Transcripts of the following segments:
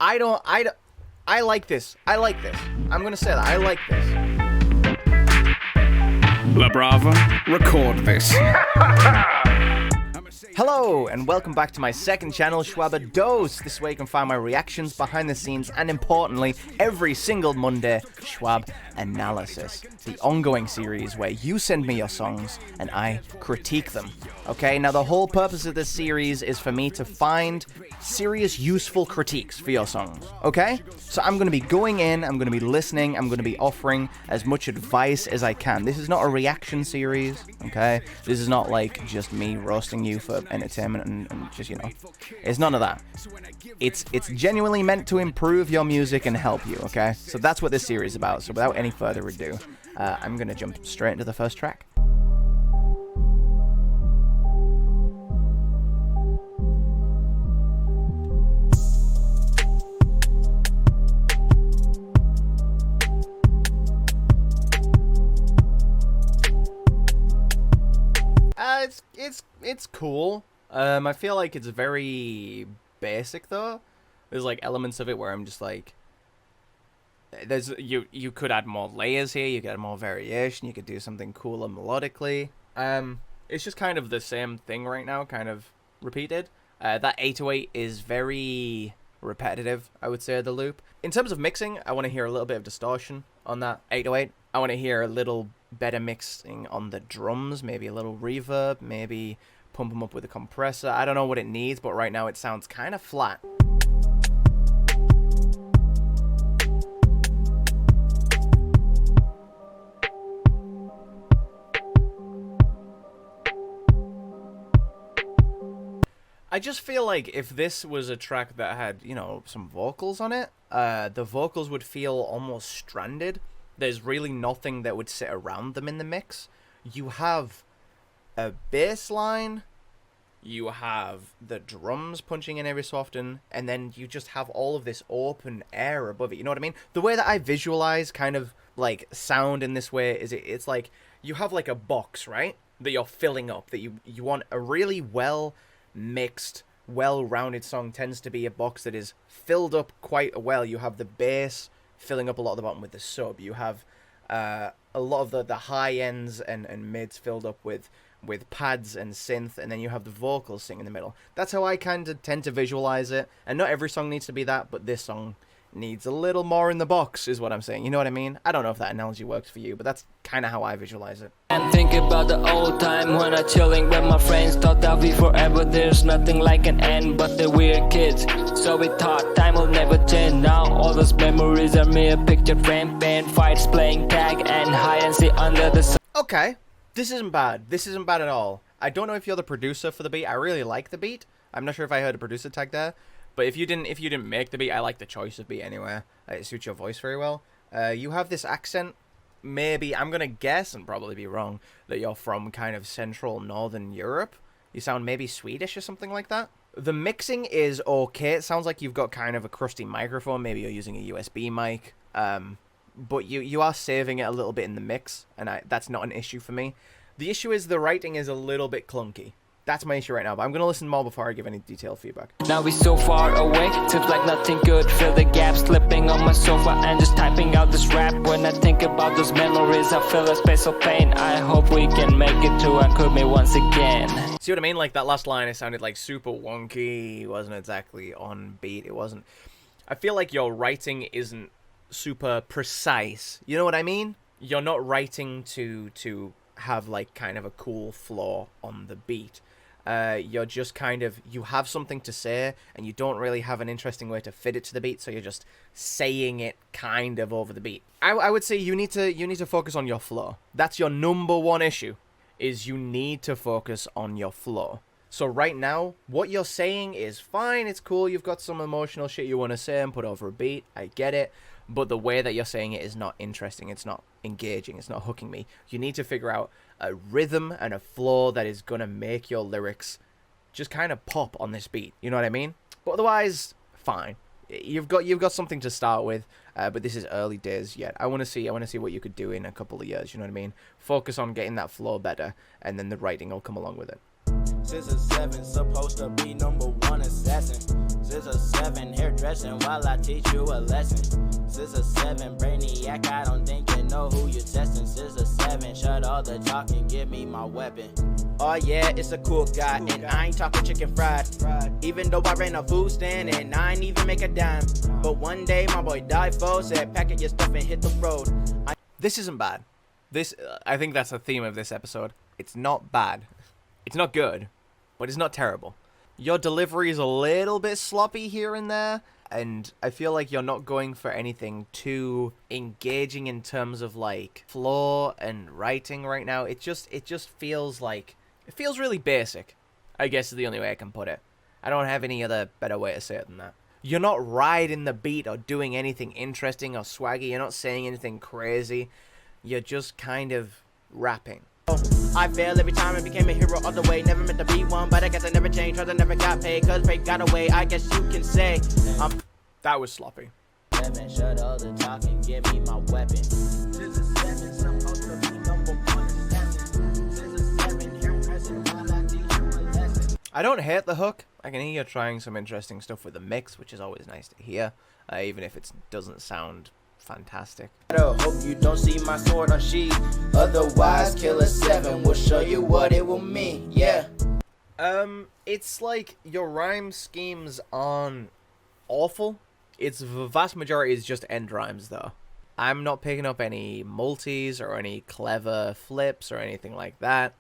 I like this. I like this. I'm gonna say that. I like this. La Brava, record this. Hello, and welcome back to my second channel, Shwab-Analysis. This is where you can find my reactions, behind the scenes, and importantly, every single Monday, Shwab-Analysis. The ongoing series where you send me your songs, and I critique them. Okay, now the whole purpose of this series is for me to find serious, useful critiques for your songs. Okay? So I'm going to be going in, I'm going to be listening, I'm going to be offering as much advice as I can. This is not a reaction series, okay? This is not like just me roasting you for entertainment and just, you know, it's none of that. It's genuinely meant to improve your music and help you, okay? So that's what this series is about. So without any further ado, I'm going to jump straight into the first track. It's cool. I feel like it's very basic though. There's like elements of it where I'm just like, you could add more layers here. You could add more variation. You could do something cooler melodically. It's just kind of the same thing right now, kind of repeated. That 808 is very repetitive, I would say, the loop. In terms of mixing, I want to hear a little bit of distortion on that 808. I want to hear a little better mixing on the drums, maybe a little reverb, maybe pump them up with a compressor. I don't know what it needs, but right now it sounds kind of flat. I just feel like if this was a track that had, you know, some vocals on it, the vocals would feel almost stranded. There's really nothing that would sit around them in the mix. You have a bass line, you have the drums punching in every so often, and then you just have all of this open air above it. You know what I mean? The way that I visualize kind of like sound in this way is it's like you have like a box, right? That you're filling up, that you want a really well mixed, well-rounded song tends to be a box that is filled up quite well. You have the bass filling up a lot of the bottom with the sub. You have a lot of the high ends and mids filled up with pads and synth, and then you have the vocals singing in the middle. That's how I kind of tend to visualize it, and not every song needs to be that, but this song needs a little more in the box, is what I'm saying. You know what I mean? I don't know if that analogy works for you, but that's kind of how I visualize it. And think about the old time when I chilling with my friends. Thought that we forever, there's nothing like an end, but the weird kids. So we thought time will never change. Now all those memories are mere picture frame, band fights, playing tag and hide and seek under the sun. Okay, this isn't bad. This isn't bad at all. I don't know if you're the producer for the beat. I really like the beat. I'm not sure if I heard a producer tag there. But if you didn't make the beat, I like the choice of beat anyway. It suits your voice very well. You have this accent. Maybe, I'm going to guess, and probably be wrong, that you're from kind of Central Northern Europe. You sound maybe Swedish or something like that. The mixing is okay. It sounds like you've got kind of a crusty microphone. Maybe you're using a USB mic. But you are saving it a little bit in the mix, and that's not an issue for me. The issue is the writing is a little bit clunky. That's my issue right now, but I'm going to listen more before I give any detailed feedback. Now we're so far away, seems like nothing could fill the gap. Slipping on my sofa and just typing out this rap. When I think about those memories, I feel a space of pain. I hope we can make it to Uncook Me once again. See what I mean? Like that last line, it sounded like super wonky. It wasn't exactly on beat. It wasn't... I feel like your writing isn't super precise. You know what I mean? You're not writing to have like kind of a cool flow on the beat. You're just kind of, you have something to say and you don't really have an interesting way to fit it to the beat, so you're just saying it kind of over the beat. I would say you need to focus on your flow. That's your number one issue, is you need to focus on your flow. So right now, what you're saying is fine, it's cool, you've got some emotional shit you want to say and put over a beat, I get it, but the way that you're saying it is not interesting, it's not engaging, it's not hooking me. You need to figure out a rhythm and a flow that is going to make your lyrics just kind of pop on this beat, you know what I mean? But otherwise, fine. You've got something to start with, but this is early days yet. I want to see what you could do in a couple of years, you know what I mean? Focus on getting that flow better, and then the writing will come along with it. Since a 7, supposed to be number 1 assassin. Scissor 7, hairdressing while I teach you a lesson. Scissor 7, brainiac, I don't think you know who you're testing. Scissor 7, shut all the talk and give me my weapon. Oh yeah, it's a cool guy, and I ain't talking chicken fried. Even though I ran a food stand and I ain't even make a dime. But one day my boy died for, said pack up your stuff and hit the road. This isn't bad. This, I think that's the theme of this episode. It's not bad. It's not good, but it's not terrible. Your delivery is a little bit sloppy here and there, and I feel like you're not going for anything too engaging in terms of like flow and writing right now. It just feels like, it feels really basic, I guess is the only way I can put it. I don't have any other better way to say it than that. You're not riding the beat or doing anything interesting or swaggy. You're not saying anything crazy. You're just kind of rapping. I fail every time and became a hero all the way. Never meant to be one, but I guess I never changed. Cause I never got paid, cause fate got away. I guess you can say that was sloppy. Shut all the talk and give me my weapon. I don't hate the hook. I can hear you're trying some interesting stuff with the mix, which is always nice to hear, even if it doesn't sound fantastic. Hope you don't see my sword unsheathed. Otherwise, Killer 7 will show you what it will mean. Yeah. It's like your rhyme schemes aren't awful. It's the vast majority is just end rhymes though. I'm not picking up any multis or any clever flips or anything like that.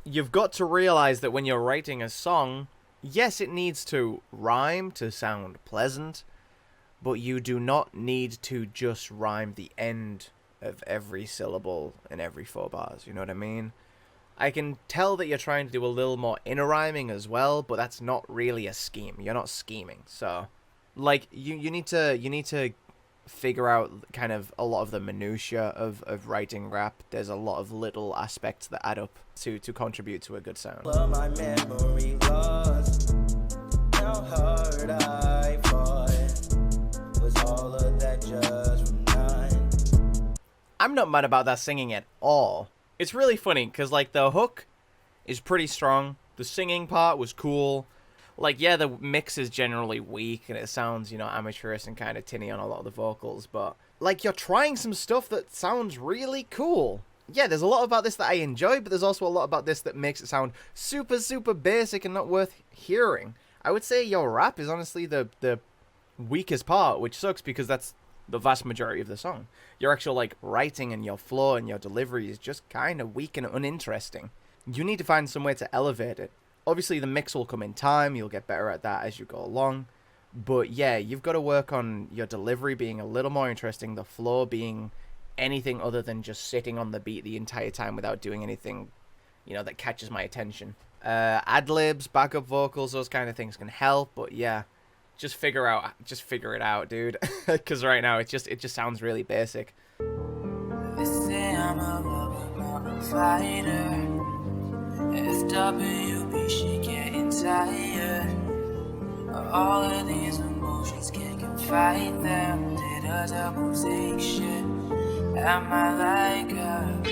You've got to realize that when you're writing a song, yes, it needs to rhyme to sound pleasant, but you do not need to just rhyme the end of every syllable in every 4 bars, you know what I mean? I can tell that you're trying to do a little more inner rhyming as well, but that's not really a scheme. You're not scheming. So, like, you need to figure out kind of a lot of the minutiae of writing rap. There's a lot of little aspects that add up to contribute to a good sound. My memory lost. How hard I fought. Was all of that just from none? I'm not mad about that singing at all. It's really funny because like the hook is pretty strong. The singing part was cool. Like, yeah, the mix is generally weak and it sounds, you know, amateurish and kind of tinny on a lot of the vocals, but like you're trying some stuff that sounds really cool. Yeah, there's a lot about this that I enjoy, but there's also a lot about this that makes it sound super, super basic and not worth hearing. I would say your rap is honestly the weakest part, which sucks because that's the vast majority of the song. Your actual, like, writing and your flow and your delivery is just kind of weak and uninteresting. You need to find some way to elevate it. Obviously, the mix will come in time. You'll get better at that as you go along. But, yeah, you've got to work on your delivery being a little more interesting, the flow being anything other than just sitting on the beat the entire time without doing anything, you know, that catches my attention. Ad-libs, backup vocals, those kind of things can help, but, yeah. Just figure it out, dude. Because right now, it just sounds really basic. They say I'm a fighter. FWB, she getting tired. All of these emotions can't fight them. Did a double take shit. Am I like her?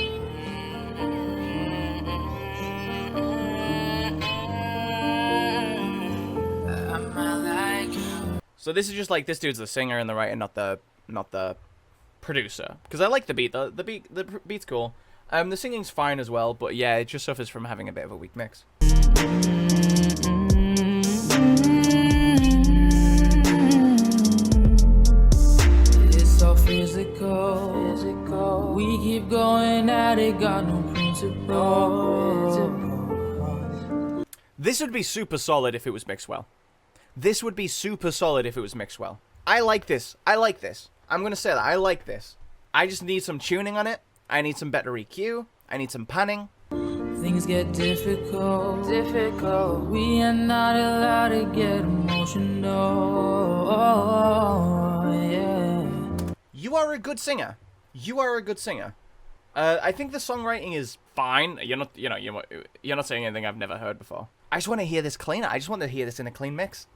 Am I like her? So this is just like this dude's the singer and the writer, not the producer. Because I like the beat. The beat's cool. The singing's fine as well, but yeah, it just suffers from having a bit of a weak mix. It's so physical. We keep going at it, got no principle. This would be super solid if it was mixed well. This would be super solid if it was mixed well. I like this. I'm gonna say that. I like this. I just need some tuning on it. I need some better EQ. I need some panning. Things get difficult. We are not allowed to get emotional. Yeah. You are a good singer. I think the songwriting is fine. You're not saying anything I've never heard before. I just want to hear this cleaner. I just want to hear this in a clean mix.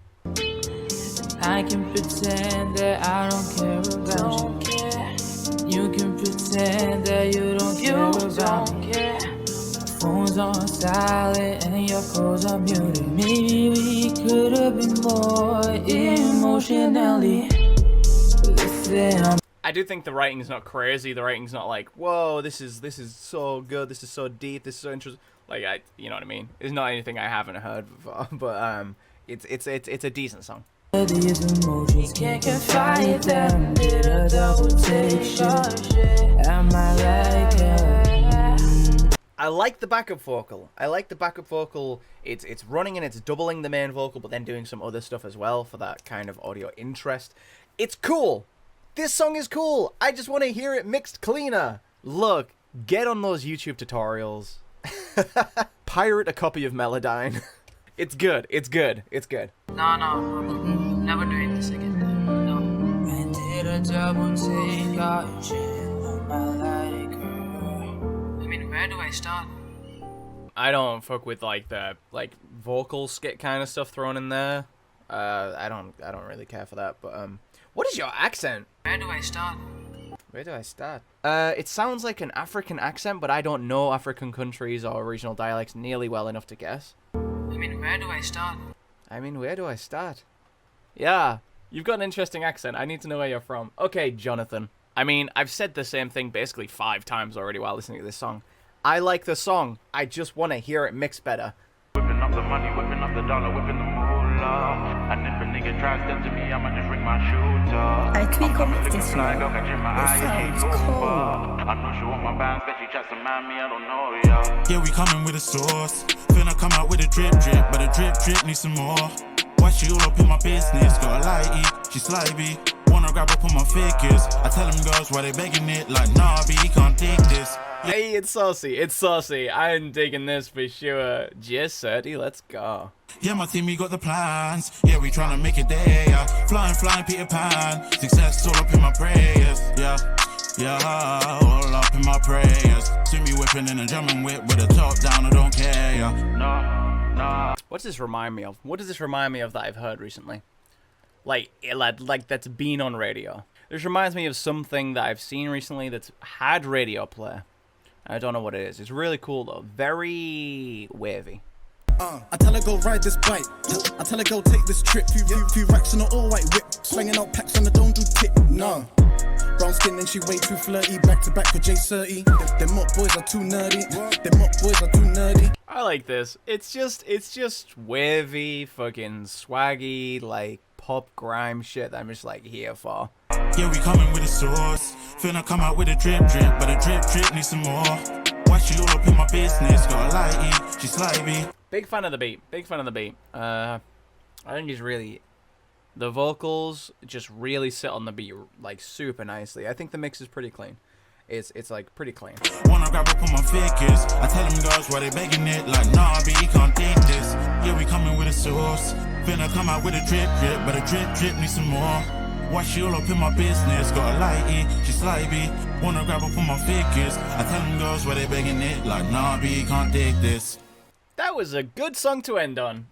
I can pretend that I don't care about you. You can pretend that you don't care about me. My phone's on silent and your calls are muted. Maybe we could have been more emotionally. Listen, I do think the writing's not crazy. The writing's not like, whoa, this is so good. This is so deep. This is so interesting. Like, you know what I mean? It's not anything I haven't heard before, but it's a decent song. these emotions can't confide them. Did a double take shot. Am I like her? I like the backup vocal. It's running and it's doubling the main vocal, but then doing some other stuff as well for that kind of audio interest. It's cool. This song is cool. I just want to hear it mixed cleaner. Look, get on those YouTube tutorials. Pirate a copy of Melodyne. It's good. It's good. It's good. No, never doing this again. No. And did a double take out shit. Am I like her? I mean, where do I start? I don't fuck with like the vocal skit kind of stuff thrown in there. I don't really care for that. But what is your accent? Where do I start? Where do I start? It sounds like an African accent, but I don't know African countries or regional dialects nearly well enough to guess. I mean, where do I start? Yeah, you've got an interesting accent. I need to know where you're from. Okay, Jonathan. I mean, I've said the same thing basically 5 times already while listening to this song. I like the song. I just want to hear it mixed better. Whipping up the money, whipping up the dollar, whipping the moolah. And if a nigga tries step to me, I'ma just ring my shooter. I tweak on this Fly, go catch in my eye, you can't go far. I know she want my bands, bet she tries to mind me, I don't know, yeah. Yeah, we coming with a sauce. Finna come out with a drip, but a drip needs some more. Why she all up in my business? Got a lighty, she slimy. Wanna grab up on my figures. I tell them girls why they begging it, like nah, B, can't dig this. Hey, it's saucy. It's saucy. I'm digging this for sure. JCERTI, let's go. Yeah, my team, we got the plans. Yeah, we tryna make it there, yeah. Flying, Peter Pan. Success all up in my prayers, yeah, all up in my prayers. See me whipping in a German whip with a top down, I don't care, yeah. No. What does this remind me of? What does this remind me of that I've heard recently? Like that's been on radio. This reminds me of something that I've seen recently that's had radio play. I don't know what it is. It's really cool though. Very wavy. I tell her go ride this bike. I tell her go take this trip. Few racks on an all white whip. Slanging out packs on the don't do tip. No. Brown skin and she way too flirty. Back to back with JCERTI. Them mock boys are too nerdy. I like this. It's just wavy, fucking swaggy, like pop grime shit that I'm just like here for. Yeah, we coming with a sauce. Finna come out with a drip, but a drip needs some more. Why she all up in my business? Got a lighty, she slimy. Big fan of the beat. I think it's really... The vocals just really sit on the beat like super nicely. I think the mix is pretty clean. It's like pretty clean. Wanna grab up on my figures. I tell them girls why they begging it, like nah, B, can't take this. Yeah, we coming with a sauce. Finna come out with a drip, but a drip needs some more. Why she all up in my business? Got a lighty, she slimy. Wanna grab up on my figures. I tell them girls why they begging it, like nah, B, can't take this. That was a good song to end on.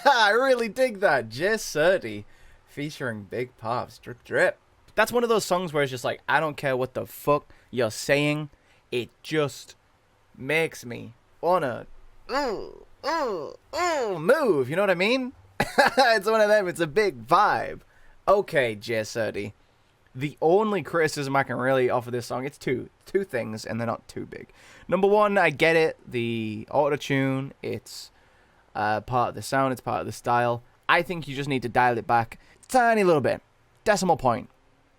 I really dig that. JCERTI featuring Big Pops. Drip. That's one of those songs where it's just like, I don't care what the fuck you're saying. It just makes me wanna move. You know what I mean? It's one of them. It's a big vibe. Okay, JCERTI. The only criticism I can really offer this song, it's two things, and they're not too big. Number one, I get it. The auto-tune, it's part of the sound, it's part of the style. I think you just need to dial it back a tiny little bit. Decimal point.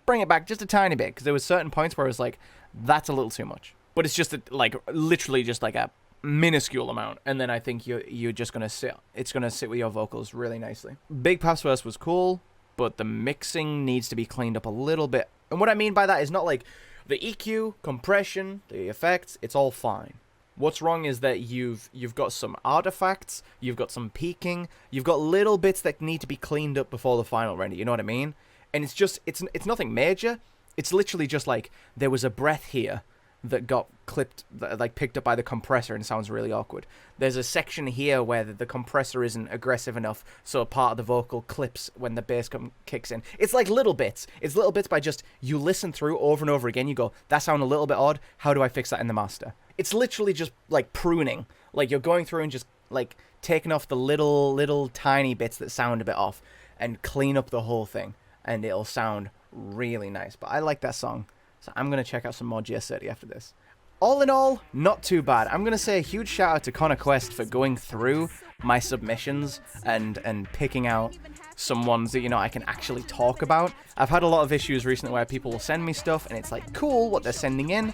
Bring it back just a tiny bit, because there was certain points where it was like, that's a little too much. But it's just literally just like a minuscule amount, and then I think you're just gonna sit. It's gonna sit with your vocals really nicely. Big Pop's verse was cool, but the mixing needs to be cleaned up a little bit. And what I mean by that is not like the EQ, compression, the effects, it's all fine. What's wrong is that you've got some artifacts, you've got some peaking, you've got little bits that need to be cleaned up before the final render, you know what I mean? And it's just, it's nothing major. It's literally just like, there was a breath here that got clipped, like picked up by the compressor and sounds really awkward. There's a section here where the compressor isn't aggressive enough, so a part of the vocal clips when the bass kicks in. It's like little bits. It's little bits by just, you listen through over and over again, you go, that sound a little bit odd, how do I fix that in the master? It's literally just like pruning. Like you're going through and just like taken off the little tiny bits that sound a bit off and clean up the whole thing, and it'll sound really nice. But I like that song, so I'm going to check out some more JCERTI after this. All in all, not too bad. I'm going to say a huge shout out to Connor Quest for going through my submissions and picking out some ones that, you know, I can actually talk about. I've had a lot of issues recently where people will send me stuff and it's like cool what they're sending in,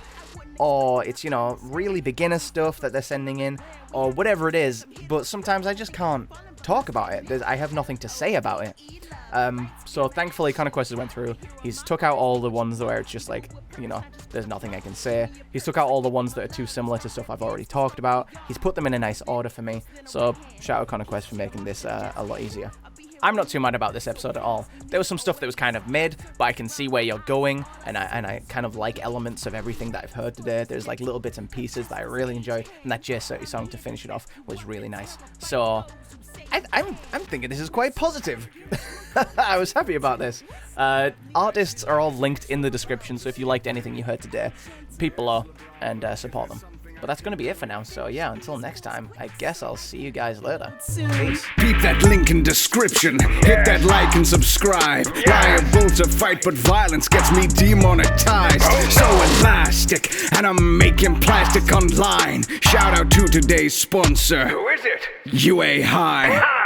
or it's, you know, really beginner stuff that they're sending in, or whatever it is, but sometimes I just can't talk about it. I have nothing to say about it. So thankfully Connor Quest went through. He's took out all the ones where it's just like, you know, there's nothing I can say. He's took out all the ones that are too similar to stuff I've already talked about. He's put them in a nice order for me. So shout out Connor Quest for making this a lot easier. I'm not too mad about this episode at all. There was some stuff that was kind of mid, but I can see where you're going, and I kind of like elements of everything that I've heard today. There's like little bits and pieces that I really enjoyed, and that JCERTI song to finish it off was really nice. So I'm thinking this is quite positive. I was happy about this. Artists are all linked in the description, so if you liked anything you heard today, people are, and support them. But that's going to be it for now, so yeah, until next time, I guess I'll see you guys later. Peace. Peep that link in description. Hit that like and subscribe. Liable to fight, but violence gets me demonetized. So elastic, and I'm making plastic online. Shout out to today's sponsor. Who is it? UA High.